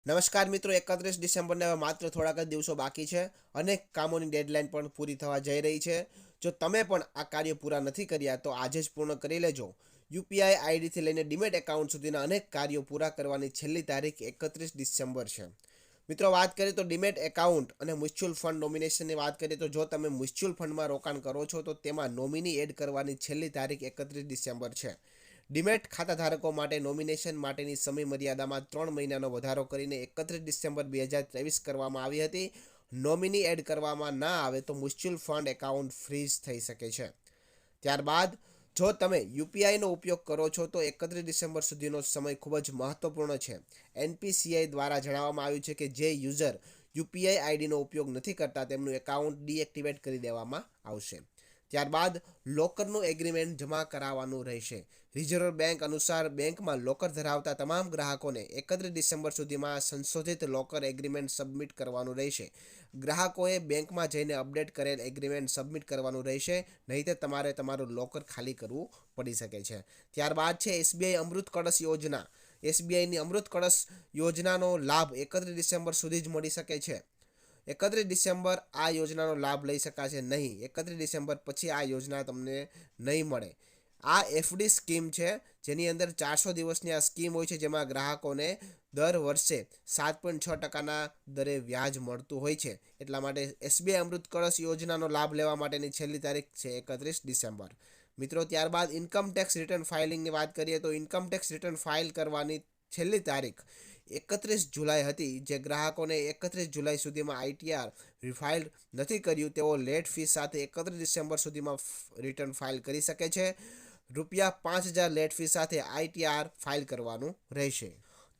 નમસ્કાર મિત્રો, 31 ડિસેમ્બરને હવે માત્ર થોડાક જ દિવસો બાકી છે. અનેક કામોની ડેડલાઇન પણ પૂરી થવા જઈ રહી છે. જો તમે પણ આ કાર્ય પૂરા નથી કર્યા તો આજે જ પૂર્ણ કરી લેજો. યુપીઆઈ આઈડીથી લઈને ડીમેટ એકાઉન્ટ સુધીના અનેક કાર્યો પૂરા કરવાની છેલ્લી તારીખ 31 ડિસેમ્બર છે. મિત્રો, વાત કરીએ તો ડીમેટ એકાઉન્ટ અને મ્યુચ્યુઅલ ફંડ નોમિનેશનની વાત કરીએ તો જો તમે મ્યુચ્યુઅલ ફંડમાં રોકાણ કરો છો તો તેમાં નોમિની એડ કરવાની છેલ્લી તારીખ 31 ડિસેમ્બર છે. ડીમેટ ખાતા ધારકો માટે નોમિનેશન માટેની સમય મર્યાદામાં 3 મહિનાનો વધારો કરીને 31 ડિસેમ્બર 2023 કરવામાં આવી હતી. નોમિની એડ કરવામાં ના આવે તો મ્યુચ્યુઅલ ફંડ એકાઉન્ટ ફ્રીઝ થઈ શકે છે. ત્યારબાદ જો તમે યુપીઆઈનો ઉપયોગ કરો છો તો 31 ડિસેમ્બર સુધીનો સમય ખૂબ જ મહત્વપૂર્ણ છે. એનપીસીઆઈ દ્વારા જણાવવામાં આવ્યું છે કે જે યુઝર યુપીઆઈ આઈડીનો ઉપયોગ નથી કરતા તેમનું એકાઉન્ટ ડીએક્ટિવેટ કરી દેવામાં આવશે. ત્યારબાદ લોકરનું એગ્રીમેન્ટ જમા કરાવવાનું રહેશે. રિઝર્વ બેંક અનુસાર બેંકમાં લોકર ધરાવતા તમામ ગ્રાહકોને 31 ડિસેમ્બર સુધીમાં સંશોધિત લોકર એગ્રીમેન્ટ સબમિટ કરવાનું રહેશે. ગ્રાહકોએ બેંકમાં જઈને અપડેટ કરેલ એગ્રીમેન્ટ સબમિટ કરવાનું રહેશે, નહીંતર તમારે તમારું લોકર ખાલી કરવું પડી શકે છે. ત્યારબાદ છે એસબીઆઈ અમૃત કળશ યોજના. એસબીઆઈની અમૃત કળશ યોજનાનો લાભ 31 ડિસેમ્બર સુધી જ મળી શકે છે. 31 ડિસેમ્બર આ યોજનાનો લાભ લઈ શકાશે નહીં. 31 ડિસેમ્બર પછી આ યોજના તમને નહીં મળે. આ એફડી સ્કીમ છે જેની અંદર 400 દિવસની આ સ્કીમ હોય છે, જેમાં ગ્રાહકોને દર વર્ષે 7.6%ના દરે વ્યાજ મળતું હોય છે. એટલા માટે એસબીઆઈ અમૃત કળશ યોજનાનો લાભ લેવા માટેની છેલ્લી તારીખ છે 31 ડિસેમ્બર. મિત્રો, ત્યારબાદ ઇન્કમ ટેક્સ રિટર્ન ફાઇલિંગની વાત કરીએ તો ઇન્કમ ટેક્સ રિટર્ન ફાઇલ કરવાની છેલ્લી તારીખ 31 જુલાઈ હતી. જે ગ્રાહકોને 31 જુલાઈ સુધીમાં આઈટીઆર ફાઇલ નથી કર્યું તેઓ લેટ ફી સાથે 31 ડિસેમ્બર સુધીમાં રિટર્ન ફાઇલ કરી શકે છે. ₹5000 લેટ ફી સાથે આઈટીઆર ફાઇલ કરવાનું રહેશે.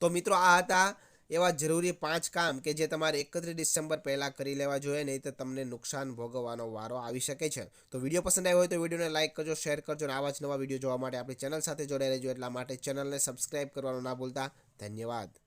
તો મિત્રો, આ હતા એવા જરૂરી 5 કામ કે જે તમારે 31 ડિસેમ્બર પહેલાં કરી લેવા જોઈએ, નહીં તો તમને નુકસાન ભોગવવાનો વારો આવી શકે છે. તો વિડીયો પસંદ આવ્યો હોય તો વિડીયોને લાઇક કરજો, શેર કરજો અને આવા જ નવા વિડીયો જોવા માટે આપણી ચેનલ સાથે જોડાઈ રહેજો. એટલા માટે ચેનલને સબસ્ક્રાઇબ કરવાનું ના ભૂલતા. ધન્યવાદ.